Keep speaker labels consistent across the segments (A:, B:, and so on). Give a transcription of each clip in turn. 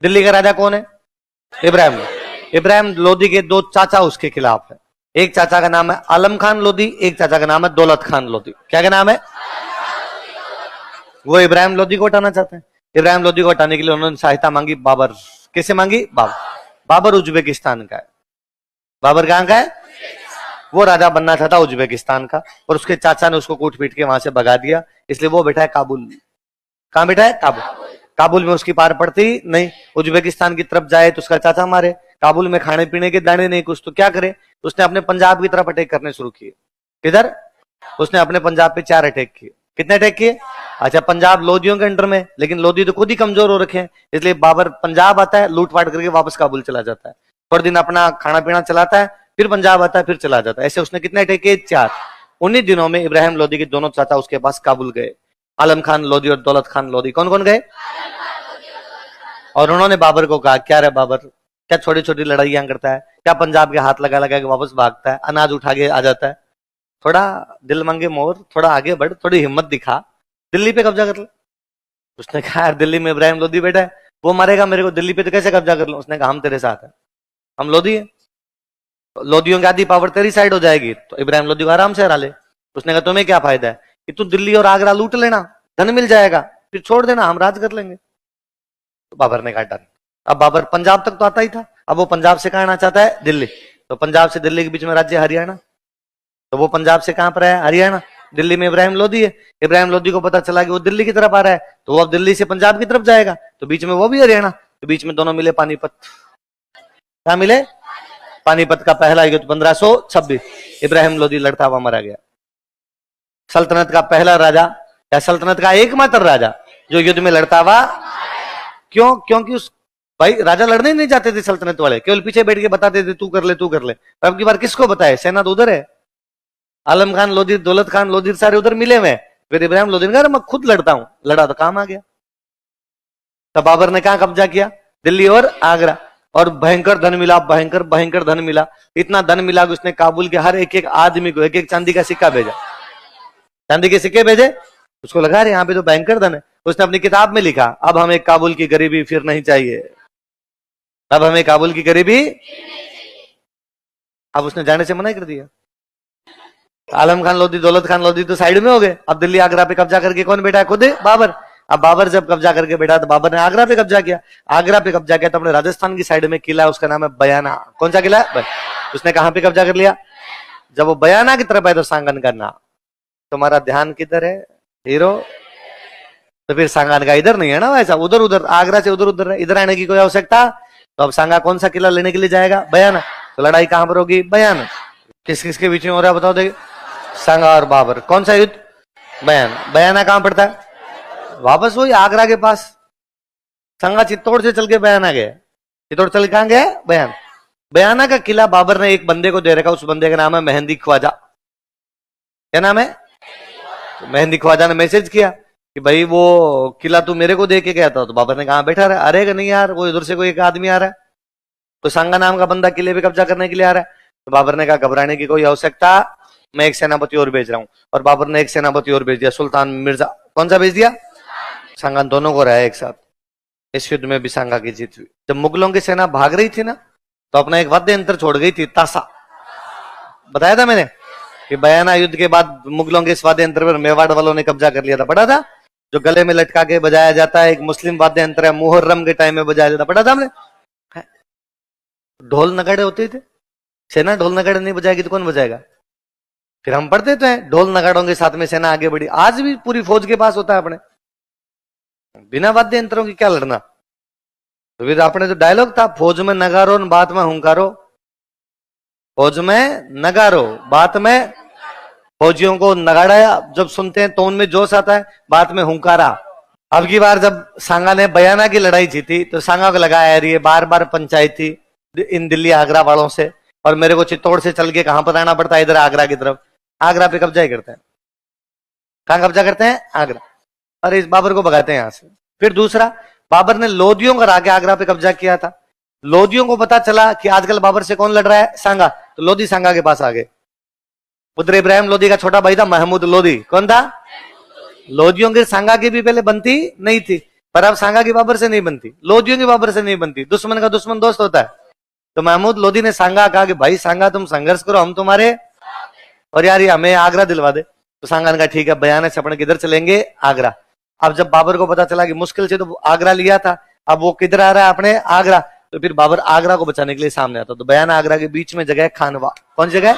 A: दिल्ली का राजा कौन है? इब्राहिम। इब्राहिम लोदी के दो चाचा उसके खिलाफ है। एक चाचा का नाम है आलम खान लोदी, एक चाचा का नाम है दौलत खान लोदी। क्या का नाम है? वो इब्राहिम लोदी को हटाना चाहते हैं। इब्राहिम लोदी को हटाने के लिए उन्होंने सहायता मांगी बाबर। किसे मांगी? बाबर। बाबर उज्बेकिस्तान का है। बाबर कहां का है? वो राजा बनना चाहता उज्बेकिस्तान का, और उसके चाचा ने उसको कूट पीट के वहां से भगा दिया, इसलिए वो बैठा है काबुल। कहां बैठा है? काबुल। काबुल में उसकी पार पड़ती नहीं। उज्बेकिस्तान की तरफ जाए तो उसका चाचा मारे, काबुल में खाने पीने के दाने नहीं कुछ, तो क्या करे? उसने अपने पंजाब की तरफ अटैक करने शुरू किए। किधर? उसने अपने पंजाब पे 4 अटैक किए। कितने अटैक किए? अच्छा, पंजाब लोदियों के अंडर में, लेकिन लोदी तो खुद ही कमजोर हो रखे हैं, इसलिए बाबर पंजाब आता है, लूटपाट करके वापस काबुल चला जाता है, थोड़े दिन अपना खाना पीना चलाता है, फिर पंजाब आता है, फिर चला जाता है। ऐसे उसने कितने अटैक किए? 4। उन्हीं दिनों में इब्राहिम लोदी के दोनों चाचा उसके पास काबुल गए, आलम खान लोदी और दौलत खान लोदी। कौन कौन गए? और उन्होंने बाबर को कहा, क्या रे बाबर, क्या छोटी छोटी लड़ाइयां करता है? क्या पंजाब के हाथ लगा लगा के वापस भागता है, अनाज उठा के आ जाता है? थोड़ा दिल मंगे मोर, थोड़ा आगे बढ़, थोड़ी हिम्मत दिखा, दिल्ली पे कब्जा कर ले। उसने कहा, यार दिल्ली में इब्राहिम लोदी बैठा है, वो मारेगा मेरे को, दिल्ली पे तो कैसे कब्जा कर लूं? उसने कहा, हम तेरे साथ है, हम लोदी है, लोदियों की आधी पावर तेरी साइड हो जाएगी, तो इब्राहिम लोदी को आराम से हरा ले। उसने कहा, तुम्हें क्या फायदा है कि तू दिल्ली और आगरा लूट लेना, धन मिल जाएगा, फिर छोड़ देना, हम राज कर लेंगे। तो बाबर ने कहा, डन। अब बाबर पंजाब तक तो आता ही था, अब वो पंजाब से कहां आना चाहता है? दिल्ली। तो पंजाब से दिल्ली के बीच में राज्य हरियाणा, तो वो पंजाब से कहां पर है? हरियाणा। दिल्ली में इब्राहिम लोदी है। इब्राहिम लोदी को पता चला कि वो दिल्ली की तरफ आ रहा है, तो वो अब दिल्ली से पंजाब की तरफ जाएगा, तो बीच में वो भी हरियाणा, तो बीच में दोनों मिले पानीपत। क्या मिले? पानीपत का पहला युद्ध 1526। इब्राहिम लोदी लड़ता हुआ मारा गया। सल्तनत का पहला राजा या सल्तनत का एकमात्र राजा जो युद्ध में लड़ता हुआ। क्यों? क्योंकि उस भाई राजा लड़ने नहीं जाते थे सल्तनत वाले, केवल पीछे बैठ के बताते थे तू कर ले तू कर ले। अब की बार किसको बताए? सेना तो उधर है, आलम खान लोधी, दौलत खान लोधी सारे उधर मिले हुए। फिर इब्राहिम लोधी ने कहा, मैं खुद लड़ता हूं। लड़ा तो काम आ गया। तब बाबर ने कहां कब्जा किया? दिल्ली और आगरा, और भयंकर धन मिला, भयंकर भयंकर धन मिला। इतना धन मिला कि उसने काबुल के हर एक एक आदमी को एक एक चांदी का सिक्का भेजा, चांदी के सिक्के भेजे। उसको लगा रहे यहाँ पे तो भयंकर धन है। उसने अपनी किताब में लिखा, अब हमें काबुल की गरीबी फिर नहीं चाहिए, अब हमें काबुल की गरीबी। अब उसने जाने से मना कर दिया। आलम खान लोधी, दौलत खान लोधी तो साइड में हो गए। अब दिल्ली आगरा पे कब्जा करके कौन बैठा है? खुद बाबर। अब बाबर जब कब्जा करके बैठा तो बाबर ने आगरा पे कब्जा किया। आगरा पे कब्जा किया तो अपने राजस्थान की साइड में किला है, उसका नाम है बयाना। कौन सा किला है? उसने कहां पे कब्जा कर लिया? जब वो बयाना की तरफ आए तो सांगन का नाम। तुम्हारा ध्यान किधर है हीरो? तो फिर सांगन का इधर नहीं है ना, वैसा उधर उधर, आगरा से उधर उधर है, इधर आने की कोई आवश्यकता। तो अब सांगा कौन सा किला लेने के लिए जाएगा? बयाना। तो लड़ाई कहां पर होगी? बयाना। किस किस के बीच में हो रहा है बताओ? देखिए, सांगा और बाबर। कौन सा युद्ध? बयाना। बयाना कहां पड़ता है? वापस वही आगरा के पास। सांगा चित्तौड़ से चल के बयाना गया, चित्तौड़ चल कहां गया? बयाना। बयाना का किला बाबर ने एक बंदे को दे रखा, उस बंदे का नाम है मेहंदी ख्वाजा। क्या नाम है? तो मेहंदी ख्वाजा ने मैसेज किया कि भाई वो किला तू मेरे को दे के गया था। तो बाबर ने कहा बैठा रहा, अरे नहीं यार, वो इधर से कोई एक आदमी आ रहा है, तो सांगा नाम का बंदा किले पे कब्जा करने के लिए आ रहा है। तो बाबर ने कहा घबराने की कोई आवश्यकता, मैं एक सेनापति और भेज रहा हूं। और बाबर ने एक सेनापति और भेज दिया, सुल्तान मिर्जा। कौन सा भेज दिया? सांगा दोनों को रहा एक साथ। इस युद्ध में भी सांगा की जीत हुई। जब मुगलों की सेना भाग रही थी ना, तो अपना एक वाद्य यंत्र छोड़ गई थी, तासा। बताया था मैंने कि बयाना युद्ध के बाद मुगलों के इस वाद्य यंत्र पर मेवाड़ वालों ने कब्जा कर लिया था, पढ़ा था? जो गले में लटका के बजाया जाता है, एक मुस्लिम वाद्य यंत्र है, मुहर्रम के टाइम में बजाया जाता, पढ़ा था हमने? ढोल नगाड़े होते थे, सेना ढोल नगाड़े नहीं बजाएगी तो कौन बजाएगा? फिर हम पढ़ते तो हैं, ढोल नगाड़ों के साथ में सेना आगे बढ़ी। आज भी पूरी फौज के पास होता है अपने, बिना वाद्य यंत्रों की क्या लड़ना। तो फिर अपने जो डायलॉग था, फौज में नगारो बात में हुंकारो, फौज में नगारो बात में। फौजियों को नगाड़ा जब सुनते हैं तो उनमें जोश आता है, बात में हुंकारा। अब की बार जब सांगा ने बयाना की लड़ाई जीती तो सांगा को लगा यार ये बार बार पंचायती इन दिल्ली आगरा वालों से, और मेरे को चित्तौड़ से चल के कहां पर आना पड़ता है? इधर आगरा की तरफ। आगरा पे कब्जा ही करते हैं। कहां कब्जा करते हैं? आगरा। अरे इस बाबर को भगाते हैं यहां से। फिर दूसरा, बाबर ने लोदियों का आगे आगरा पे कब्जा किया था। लोदियों को पता चला कि आजकल बाबर से कौन लड़ रहा है? सांगा। तो लोधी सांगा के पास आ गए। उधर इब्राहिम लोधी का छोटा भाई था महमूद लोधी। कौन था? लोदियों के सांगा की भी पहले बनती नहीं थी, पर अब सांगा की बाबर से नहीं बनती, लोदियों की बाबर से नहीं बनती, दुश्मन का दुश्मन दोस्त होता है। तो महमूद लोधी ने सांगा कहा कि भाई सांगा तुम संघर्ष करो, हम तुम्हारे, और यार ये हमें आगरा दिलवा दे। तो सांगा ने कहा ठीक है, बयान से अपन किधर चलेंगे, आगरा। अब जब बाबर को पता चला कि मुश्किल से तो आगरा लिया था, अब वो किधर आ रहा है, अपने आगरा, तो फिर बाबर आगरा को बचाने के लिए सामने आता। तो बयान आगरा के बीच में जगह है खानवा। कौन जगह?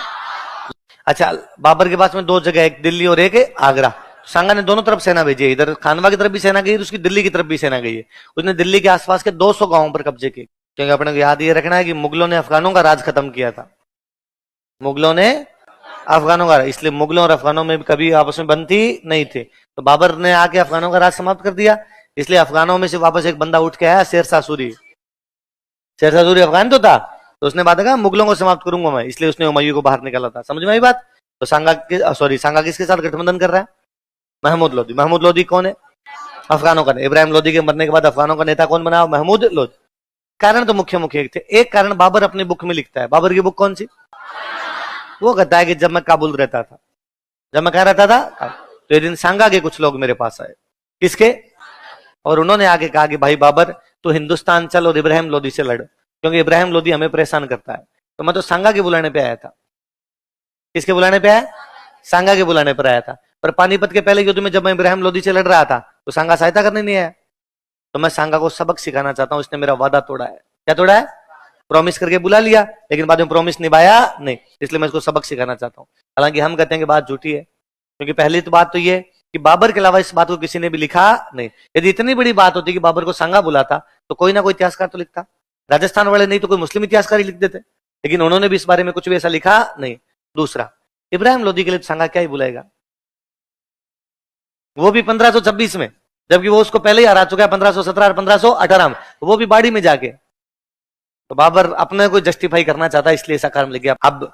A: अच्छा, बाबर के पास में दो जगह, एक दिल्ली और एक आगरा। सांगा ने दोनों तरफ सेना भेजी है, इधर खानवा की तरफ भी सेना गई है, उसकी दिल्ली की तरफ भी सेना गई है। उसने दिल्ली के आसपास के 200 गांवों पर कब्जे किए, क्योंकि अपने को याद ये रखना है कि मुगलों ने अफगानों का राज खत्म किया था। मुगलों ने अफगानों का, इसलिए मुगलों और अफगानों में कभी आपस में बनती नहीं थे। तो बाबर ने आके अफगानों का राज समाप्त कर दिया, इसलिए अफगानों में से वापस एक बंदा उठ के आया, शेरशाह सूरी। शेरशाह सूरी अफगान तो था, तो उसने बात कहा मुगलों को समाप्त करूंगा मैं, इसलिए उसने हुमायूं को बाहर निकाला था। समझ में आई बात? तो सांगा किसके साथ गठबंधन कर रहा है? महमूद लोधी। महमूद लोधी कौन है? अफगानों का। इब्राहिम लोधी के मरने के बाद अफगानों का नेता कौन बना? महमूद लोधी। कारण तो मुख्य मुख्य थे। एक कारण बाबर अपनी बुक में लिखता है। बाबर की बुक कौन सी? वो कहता है कि जब मैं काबुल रहता था, जब मैं कहा रहता था, तो एक दिन सांगा के कुछ लोग मेरे पास आए। किसके? और उन्होंने आगे कहा कि भाई बाबर, तो हिंदुस्तान चल और इब्राहिम लोधी से लड़, क्योंकि इब्राहिम लोधी हमें परेशान करता है। तो मैं तो सांगा के बुलाने पे आया था। किसके बुलाने पे आया? सांगा के बुलाने पर आया था। पर पानीपत के पहले युद्ध में जब मैं इब्राहिम लोधी से लड़ रहा था, तो सांगा सहायता करने नहीं आया। तो मैं सांगा को सबक सिखाना चाहता हूं, इसने मेरा वादा तोड़ा है। क्या तोड़ा है? प्रॉमिस करके बुला लिया, लेकिन बाद में प्रॉमिस निभाया नहीं, इसलिए मैं इसको सबक सिखाना चाहता हूं। हालांकि हम कहते हैं कि बात झूठी है, क्योंकि पहली तो बात तो ये कि बाबर के अलावा इस बात को किसी ने भी लिखा नहीं। यदि इतनी बड़ी बात होती कि बाबर को सांगा बुलाता, तो कोई ना कोई इतिहासकार तो लिखता। राजस्थान वाले नहीं तो कोई मुस्लिम इतिहासकार ही लिख देते, लेकिन उन्होंने भी इस बारे में कुछ भी ऐसा लिखा नहीं। दूसरा, इब्राहिम लोधी के लिए सांगा क्या ही बुलाएगा, वो भी 1526 में, जबकि वो उसको पहले ही हरा चुका है 1517 और 1518 में, वो भी बाड़ी में जाके। तो बाबर अपने को जस्टिफाई करना चाहता है, इसलिए ऐसा कारण लिख गया। अब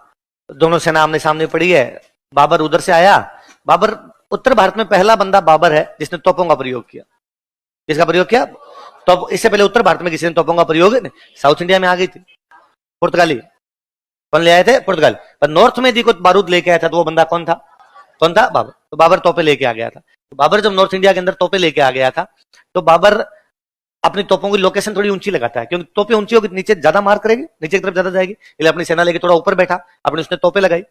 A: दोनों सेना आमने सामने पड़ी है, बाबर उधर से आया। बाबर उत्तर भारत में पहला बंदा बाबर है जिसने तोपों का प्रयोग किया। किसका प्रयोग किया? तो इससे पहले उत्तर भारत में किसी ने तोपों का प्रयोग नहीं। साउथ इंडिया में आ गई थी पुर्तगाली। कौन ले आए थे? पुर्तगाली। पर नॉर्थ में यदि कोई बारूद लेके आया था, तो वो बंदा कौन था? कौन था? बाबर। तो बाबर तोपे लेके आ गया था। तो बाबर जब नॉर्थ इंडिया के अंदर तोपे लेके आ गया था, तो बाबर अपनी तोपों की लोकेशन थोड़ी ऊंची लगाता है, क्योंकि तोपे ऊंची होगी नीचे ज्यादा मार करेगी, नीचे की तरफ ज्यादा जाएगी, इसलिए अपनी सेना लेके थोड़ा ऊपर बैठा, अपने उसने तोपे लगाई।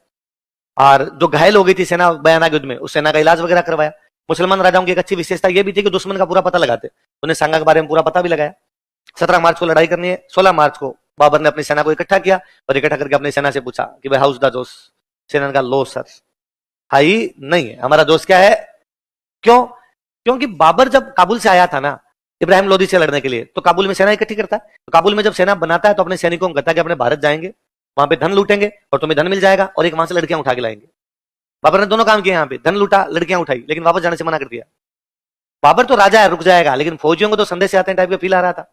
A: और जो घायल हो गई थी सेना बयाना युद्ध में, उस सेना का इलाज वगैरह करवाया। मुसलमान राजाओं की एक अच्छी विशेषता यह भी थी कि दुश्मन का पूरा पता लगाते, उन्हें सांगा के बारे में पूरा पता भी लगाया। 17 मार्च को लड़ाई करनी है, 16 मार्च को बाबर ने अपनी सेना को इकट्ठा किया और इकट्ठा करके अपनी सेना से पूछा कि भाई हाउस द जोश। सेना का लो सर, हाई नहीं है, हमारा जोश क्या है? क्यों? क्योंकि बाबर जब काबुल से आया था ना इब्राहिम लोधी से लड़ने के लिए, तो काबुल में सेना इकट्ठी करता है। तो काबुल में जब सेना बनाता है, तो अपने सैनिकों को कहता है कि अपने भारत जाएंगे, वहां पे धन लूटेंगे और तुम्हें धन मिल जाएगा, और एक वहां से लड़कियां उठा के लाएंगे। बाबर ने दोनों काम किए, यहाँ पे धन लूटा, लड़कियां उठाई, लेकिन वापस जाने से मना कर दिया। बाबर तो राजा है, रुक जाएगा, लेकिन फौजियों को तो संदेश आते हैं टाइप का फील आ रहा था।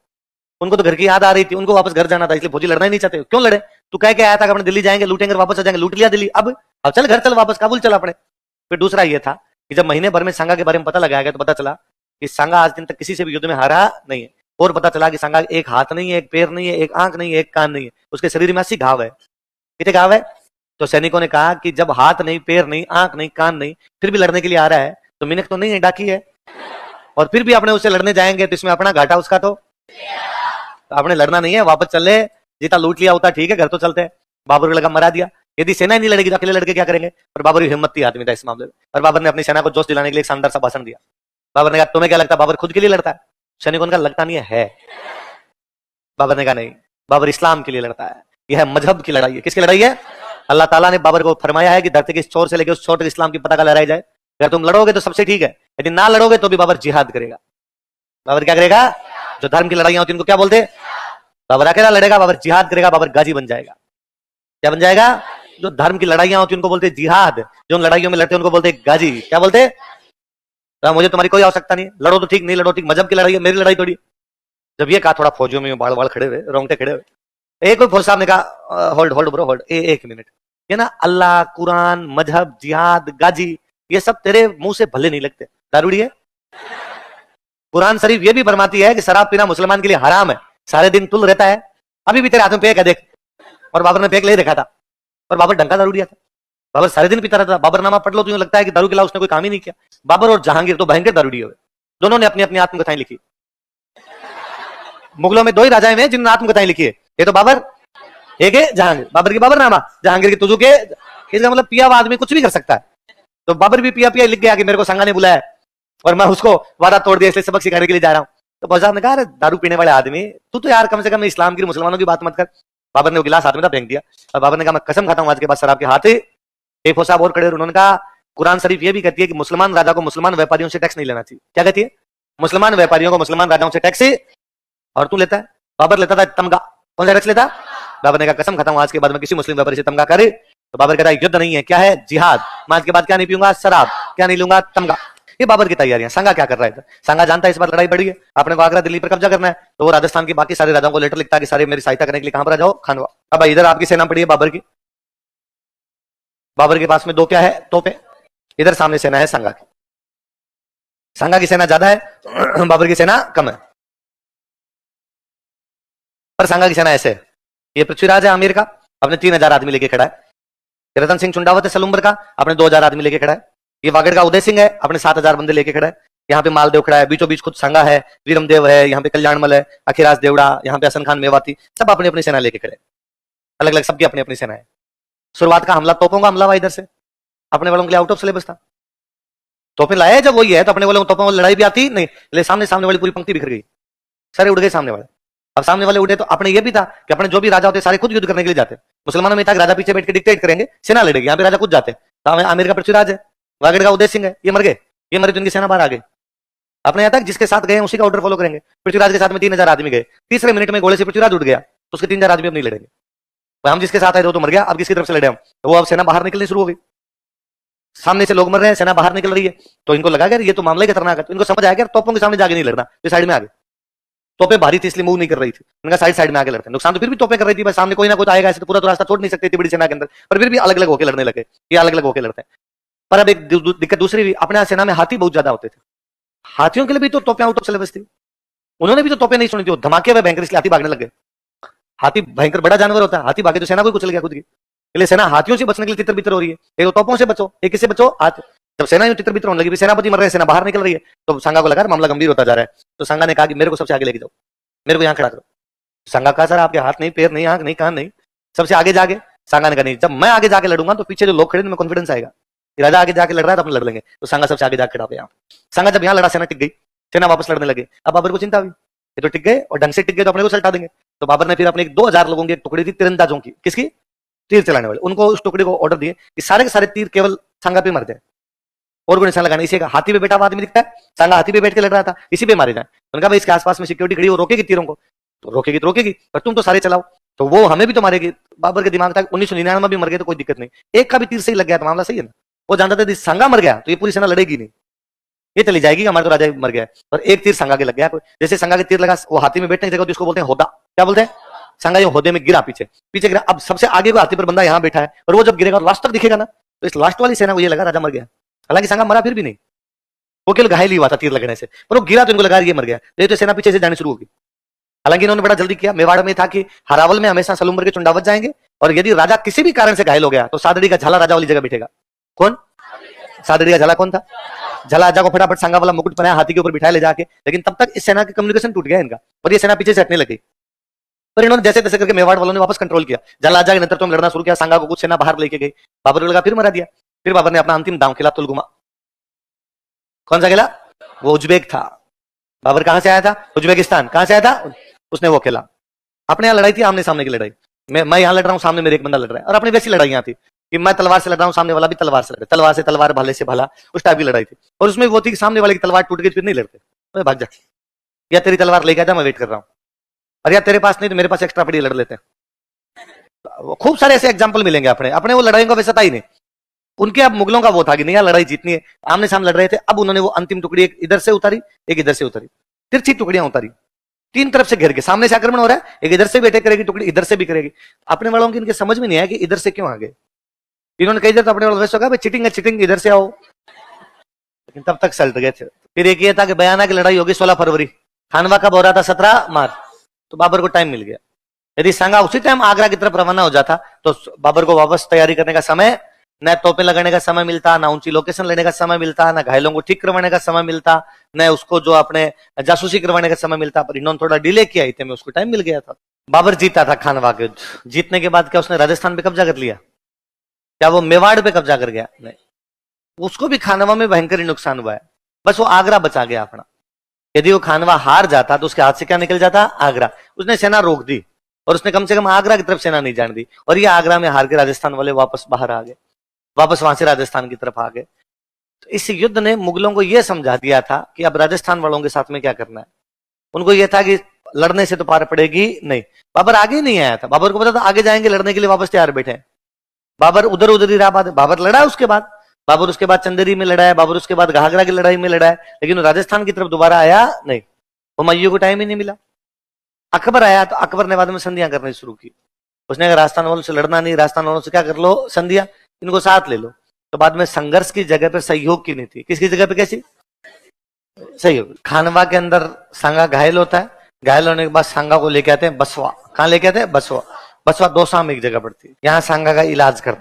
A: उनको तो घर की याद आ रही थी, उनको वापस घर जाना था, इसलिए फौजी लड़ना ही नहीं चाहते। क्यों लड़े? तू कह के आया था कि अपने दिल्ली जाएंगे, लूटेंगे, वापस आ जाएंगे, लूट लिया दिल्ली, अब चल घर चल, वापस काबुल चल अपने। फिर दूसरा ये था कि जब महीने भर में सांगा के बारे में पता लगाया गया, तो पता चला कि सांगा आज दिन तक किसी से भी युद्ध में हारा नहीं है। और पता चला कि सांगा एक हाथ नहीं है, एक पैर नहीं है, एक आंख नहीं है, एक कान नहीं है, उसके शरीर में 80 घाव है। कितने घाव है? तो सैनिकों ने कहा कि जब हाथ नहीं, पैर नहीं, आंख नहीं, कान नहीं, फिर भी लड़ने के लिए आ रहा है, तो मिनक तो नहीं है, डाकी है, और फिर भी अपने उससे लड़ने जाएंगे, तो इसमें अपना घाटा उसका तो आपने लड़ना नहीं है, वापस चल ले, जीता लूट लिया होता ठीक है, घर तो चलते हैं। बाबर को लगा मरा दिया, यदि सेना ही नहीं लड़ेगी तो अकेले लड़के क्या करेंगे? पर बाबर की हिम्मत थी आदमी था इस मामले में, और बाबर ने अपनी सेना को जोश दिलाने के लिए एक शानदार सा भाषण दिया। बाबर ने कहा तुम्हें क्या लगता है बाबर खुद के लिए लड़ता है? सैनिकों का लगता नहीं है। बाबर ने कहा नहीं, बाबर इस्लाम के लिए लड़ता है, यह मजहब की लड़ाई है। किसकी लड़ाई है? अल्लाह ताला ने बाबर को फरमाया है कि धरती के इस छोर से लेकर उस छोर तक इस्लाम की पताका लहराई जाए। अगर तुम लड़ोगे तो सबसे ठीक है, यदि ना लड़ोगे तो भी बाबर जिहाद करेगा। बाबर क्या करेगा? जो धर्म की लड़ाइयां होती है उनको क्या बोलते हैं? बाबर अकेला लड़ेगा, बाबर जिहाद करेगा, बाबर गाजी बन जाएगा। क्या बन जाएगा? जो धर्म की लड़ाइयां होती है उनको बोलते जिहाद, जो लड़ाइयों में लड़ते हैं उनको बोलते गाजी। क्या बोलते? तो मुझे तुम्हारी कोई आवश्यकता नहीं है, लड़ो तो ठीक, नहीं लड़ो ठीक, मजहब की लड़ाई है, मेरी लड़ाई थोड़ी। जब ये कहा, थोड़ा फौजियों में बाल बाल खड़े हुए, रोंगटे खड़े हुए। एक कोई फौज साहब ने कहा होल्ड होल्ड ब्रो होल्ड, एक मिनट, ये ना अल्लाह, कुरान, मजहब, जिहाद, गाजी, ये सब तेरे मुंह से भले नहीं लगते, दारूड़ी है। कुरान शरीफ ये भी फरमाती है कि शराब पीना मुसलमान के लिए हराम है, सारे दिन तुल रहता है, अभी भी तेरे हाथ में पेक है देख। और बाबर ने पेक ले रखा था, और बाबर ढंग का दारू दिया था, बाबर सारे दिन पीता रहता था। बाबरनामा पढ़ लो तो यूं लगता है कि दारू के अलावा उसने कोई काम ही नहीं किया। बाबर और जहांगीर तो भयंकर दारूडी हुए, दोनों ने अपनी अपनी आत्मकथाएं लिखी। मुगलों में 2 ही राजाएं हैं जिन्होंने आत्मकथाएं लिखी है, ये तो बाबर, एक है जहांगीर। बाबर की बाबरनामा, जहांगीर की तुजुक है। इसका मतलब पिया हुआ आदमी कुछ भी कर सकता है। तो बाबर भी पिया पिया लिख गया कि मेरे को संगा ने बुलाया और मैं उसको वादा तोड़ दिया, इसलिए सबक सिखाने के लिए जा रहा हूं। तो फौज साहब ने कहा, दारू पीने वाले आदमी तू तो यार कम से कम इस्लाम की मुसलमानों की बात मत कर। बाबर ने वो गिलास हाथ में था, फेंक दिया। और बाबर ने कहा, मैं कसम खाता हूं आज के बाद शराब के हाथ। एक फौज साहब और खड़े, उन्होंने कहा, कुरान शरीफ ये भी कहती है कि मुसलमान राजा को मुसलमान व्यापारियों से टैक्स नहीं लेना चाहिए। क्या कहती है? मुसलमान व्यापारियों को मुसलमान राजाओं से टैक्स, और तू लेता है? बाबर लेता था तमगा। कौन सा टैक्स लेता? बाबर ने कहा, कसम खाता हूं आज के बाद में किसी मुस्लिम व्यापारी से तमगा करे। तो बाबर कहता है, युद्ध नहीं है, क्या है? जिहाद। मैं आज के बाद क्या नहीं पीऊंगा? शराब। क्या नहीं लूंगा? तमगा। ये बाबर की तैयारियां। संगा क्या कर रहा है? संगा जानता है इस बार लड़ाई बढ़ी है, अपने को आगरा दिल्ली पर कब्जा करना है, तो वो राजस्थान के बाकी सारे राजाओं को लेटर लिखता है कि सारे मेरी सहायता करने के लिए कहां पर आ जाओ? खानवा। अब इधर आपकी सेना पड़ी है बाबर की, बाबर के पास में 2 क्या है? तोपे। इधर सामने सेना है संगा की। संगा की सेना ज्यादा है, बाबर की सेना कम है। पर संगा की सेना ऐसे है, ये पृथ्वीराज है आमिर का, अपने 3000 आदमी लेके खड़ा है। रतन सिंह चुंडावत है सलुम्बर का, अपने 2000 आदमी लेके खड़ा है। ये वागड़ का उदय सिंह है, अपने 7000 बंदे लेके खड़ा है। यहाँ पे मालदेव खड़ा है, बीचों बीच खुद संगा है, वीरमदेव है, यहाँ पे कल्याणमल है, अखिराज देवड़ा, यहाँ पे हसन खान मेवाती, सब अपनी अपनी सेना लेके खड़े, अलग अलग सबकी अपनी अपनी सेना है। शुरुआत का हमला तोपों का हमला हुआ इधर से, अपने वालों के लिए आउट ऑफ सिलेबस था। तोपें लाया जब वही है तो अपने वालों तोपों लड़ाई भी आती नहीं, ले सामने वाली पूरी पंक्ति बिखर गई, सारे उड़ गए सामने वाले। अब सामने वाले उड़े तो अपने ये भी था कि अपने जो भी राजा होते सारे खुद युद्ध करने के लिए जाते। मुसलमानों में था कि राजा पीछे बैठ के डिक्टेट करेंगे, सेना लड़ेगी, यहाँ पे राजा खुद जाते। आमिर का पृथ्वीराज है, वागड़ का उदय सिंह है, ये मर गए, ये मरे तो इनकी सेना बाहर आ गई। अपने यहाँ तक जिसके साथ गए उसी का ऑर्डर फॉलो करेंगे। पृथ्वीराज के साथ में 3000 आदमी गए, तीसरे मिनट में गोले से पृथ्वीराज उठ गया, तो उसके 3000 आदमी अब नहीं लड़ेंगे। हम जिसके साथ आए थे वो तो मर गया, अब किसकी तरफ से लड़े हम? तो वो अब सेना बाहर निकलनी शुरू हो गई, सामने से लोग मर रहे हैं, सेना बाहर निकल रही है। तो इनको लगा ये तो मामला ही खतरनाक है, तो इनको समझ आया कि तोपों के सामने जाके नहीं लड़ना, तो साइड में आ गए। तोपे भारी थी इसलिए मूव नहीं कर रही थी, उनका साइड में आके लड़ते। नुकसान तो फिर भी तोपे कर रही थी, बस सामने कोई ना कोई आएगा, ऐसे तो पूरा तो रास्ता छोड़ नहीं सकती थी बड़ी सेना के अंदर, पर फिर भी अलग अलग होकर लड़ने लगे, ये अलग अलग होकर लड़ते हैं। पर अब एक दिक्कत दूसरी भी, अपने सेना में हाथी बहुत ज्यादा होते थे, हाथियों के लिए भी तो तोपें आउट ऑफ सिलेबस थी, उन्होंने भी तो तोपे नहीं सुनी थी, धमाके में भयंकर, इसलिए हाथी भागने लगे। हाथी भयंकर बड़ा जानवर होता है, हाथी भागे तो सेना को कुचल गया खुद की, इसलिए सेना हाथियों से बचने के लिए तितर बितर हो रही है। एक तो तोपों से बचो, एक किससे बचो? हाथ। जब सेना यूं तितर बितर होने लगी, सेनापति मर रहे हैं, सेना बाहर निकल रही है, तो संगा को लगा मामला गंभीर होता जा रहा है। तो संगा ने कहा कि मेरे को सबसे आगे लेके जाओ, मेरे को यहाँ खड़ा करो। संगा कहा, सर आपके हाथ नहीं, पैर नहीं, आंख नहीं, कान नहीं, सबसे आगे जाके। संगा ने कहा, नहीं, जब मैं आगे जाके लड़ूंगा तो पीछे जो लोग खड़े, उनमें कॉन्फिडेंस आएगा, राजा आगे जाके लड़ रहा है तो अपन लड़ लेंगे। तो संगा सबसे आगे जाके खड़ा हो। यहाँ संगा जब यहाँ लड़ा, सेना टिक गई, सेना वापस लड़ने लगे। अब बाबर को चिंता हुई, ये तो टिक गए और ढंग से टिक गए तो अपने को सल्टा देंगे। तो बाबर ने फिर अपने 2000 लोगों की एक टुकड़ी थी तीरंदाजों की, किसकी? तीर चलाने वाले, उनको उस टुकड़ी को ऑर्डर दिए कि सारे के सारे तीर केवल संगा पे मर जाए, और को निशान लगाना। इसी का हाथी पे बैठा हुआ आदमी दिखता है, संगा हाथी पे बैठ के लड़ रहा था, इसी पे मारे जाए। उनका भाई इसके आसपास में सिक्योरिटी खड़ी, वो रोकेगी तीरों को, तो रोकेगी तो रोकेगी, पर तुम तो सारे चलाओ, तो वो हमें भी तो मारेगी। बाबर के दिमाग था 1999 में भी मर गए तो कोई दिक्कत नहीं, एक का भी तीर सही लग गया तो मामला सही है ना। वो जानता था संगा मर गया तो ये पूरी सेना लड़ेगी नहीं, ये चली जाएगी, हमारे तो राजा मर गया, और एक तीर संगा के लग गया। जैसे संगा के तीर लगा, वो हाथी में बैठने की जगह उसको बोलते हैं होदा। क्या बोलते हैं? संगा ये होदे में गिरा, पीछे पीछे गिरा। अब सबसे आगे वो हाथी पर बंदा यहाँ बैठा है, और वो जब गिरेगा लास्ट तक दिखेगा ना, तो इस लास्ट वाली सेना को ये लगा राजा मर गया। हालांकि संगा मरा फिर भी नहीं, वो केवल घायल ही हुआ था तीर लगने से, पर वो गिरा तो इनको लगा ये मर गया, तो सेना पीछे से जाने शुरू होगी। हालांकि इन्होंने बड़ा जल्दी किया। मेवाड़ में था कि हरावल में हमेशा सलूमर के चुंडावत जाएंगे, और यदि राजा किसी भी कारण से घायल हो गया तो सादड़ी का झाला राजा वाली जगह बैठेगा। कौन? सादड़ी का झाला कौन था? झाला राजा को फटाफट संगा वाला मुकुट पहनाया, हाथी के ऊपर बिठाया ले जाके। लेकिन तब तक इस सेना की कम्युनिकेशन टूट गया इनका, और ये सेना पीछे से हटने लगी। पर इन्होंने जैसे तैसे करके मेवाड़ वालों ने वापस कंट्रोल किया। झाला राजा के नंतर तो लड़ना शुरू किया, संगा को कुछ सेना बाहर लेके गई, बाबर को लगा फिर मरा दिया। फिर बाबर ने अपना अंतिम दांव खेला, तुलगुमा। कौन सा खेला? वो उज्बेक था। बाबर कहां से आया था? उज्बेकिस्तान। कहां से आया था? उसने वो खेला। अपने यहाँ लड़ाई थी, आमने सामने की लड़ाई। मैं यहाँ लड़ रहा हूँ, सामने मेरे एक बंदा लड़ रहा है, और अपनी वैसी लड़ाइयां थी कि मैं तलवार से लड़ रहा हूँ, सामने वाला भी तलवार से लड़ रहा है, तलवार से तलवार, भाले से भाला, उस टाइप की लड़ाई थी। और उसमें वो थी कि सामने वाले की तलवार टूट गई फिर नहीं लड़ते, मैं भाग जा, या तेरी तलवार लेके जा, मैं वेट कर रहा हूँ, और या तेरे पास नहीं तो मेरे पास एक्स्ट्रा पड़ी, लड़ लेते हैं। खूब सारे ऐसे एग्जाम्पल मिलेंगे अपने वो लड़ाई का वैसा था ही नहीं। उनके अब मुगलों का वो था कि नहीं यार लड़ाई जीतनी है, आमने सामने लड़ रहे थे। अब उन्होंने वो अंतिम टुकड़ी एक इधर से उतारी, एक इधर से उतारी, तिरछी टुकड़ियां उतारी, तीन तरफ से घेर के, सामने से आक्रमण हो रहा है, एक इधर से भी अटैक करेगी टुकड़ी, इधर से भी करेगी। अपने वालों की इनके समझ में नहीं आया कि इधर से क्यों आ गए। इन्होंने कई देर तो अपने वालों वैसे कहा चिटिंग है चिटिंग, इधर से आओ, लेकिन तब तक सल्ट गए थे। फिर एक ये था कि बयाना की लड़ाई होगी 16 फरवरी, खानवा कब हो रहा था? 17 मार्च। तो बाबर को टाइम मिल गया। यदि संगा उसी टाइम आगरा की तरफ रवाना हो जाता तो बाबर को वापस तैयारी करने का समय न तोपे लगाने का समय मिलता, ना ऊंची लोकेशन लेने का समय मिलता, ना घायलों को ठीक करवाने का समय मिलता, न उसको जो अपने जासूसी करवाने का समय मिलता। पर इन्होंने थोड़ा डिले किया, इतने में उसको टाइम मिल गया था। बाबर जीता था खानवा के, जीतने के बाद क्या उसने राजस्थान पे कब्जा कर लिया? क्या वो मेवाड़ पे कब्जा कर गया? नहीं, उसको भी खानवा में भयंकर नुकसान हुआ है, बस वो आगरा बचा गया अपना। यदि वो खानवा हार जाता तो उसके हाथ से क्या निकल जाता? आगरा। उसने सेना रोक दी और उसने कम से कम आगरा की तरफ सेना नहीं जाने दी, और ये आगरा में हार के राजस्थान वाले वापस बाहर आ गए, वापस वहां से राजस्थान की तरफ आ गए। तो इस युद्ध ने मुगलों को यह समझा दिया था कि अब राजस्थान वालों के साथ में क्या करना है। उनको यह था कि लड़ने से तो पार पड़ेगी नहीं। बाबर आगे ही नहीं आया था, बाबर को पता था आगे जाएंगे लड़ने के लिए, वापस तैयार बैठे हैं। बाबर उधर उधर ही रहा। बाबर लड़ा उसके बाद, बाबर उसके बाद चंदेरी में लड़ा है, बाबर उसके बाद घाघरा की लड़ाई में लड़ा है, लेकिन राजस्थान की तरफ दोबारा आया नहीं। हुमायूं को टाइम ही नहीं मिला। अकबर आया तो अकबर ने बाद में संधियां करनी शुरू की। उसने कहा राजस्थान वालों से लड़ना नहीं, राजस्थान वालों से क्या कर लो? संधियां, इनको साथ ले लो। तो बाद में संघर्ष की जगह पे सहयोग की नीति, किसकी जगह पे? कैसी सहयोग? खानवा के अंदर सांगा घायल होता है, घायल होने के बाद सांगा को लेके आते हैं बसवा। कहां लेके आते हैं? बसवा। बसवा दौसा में एक जगह पड़ती है, यहाँ सांगा का इलाज करते हैं।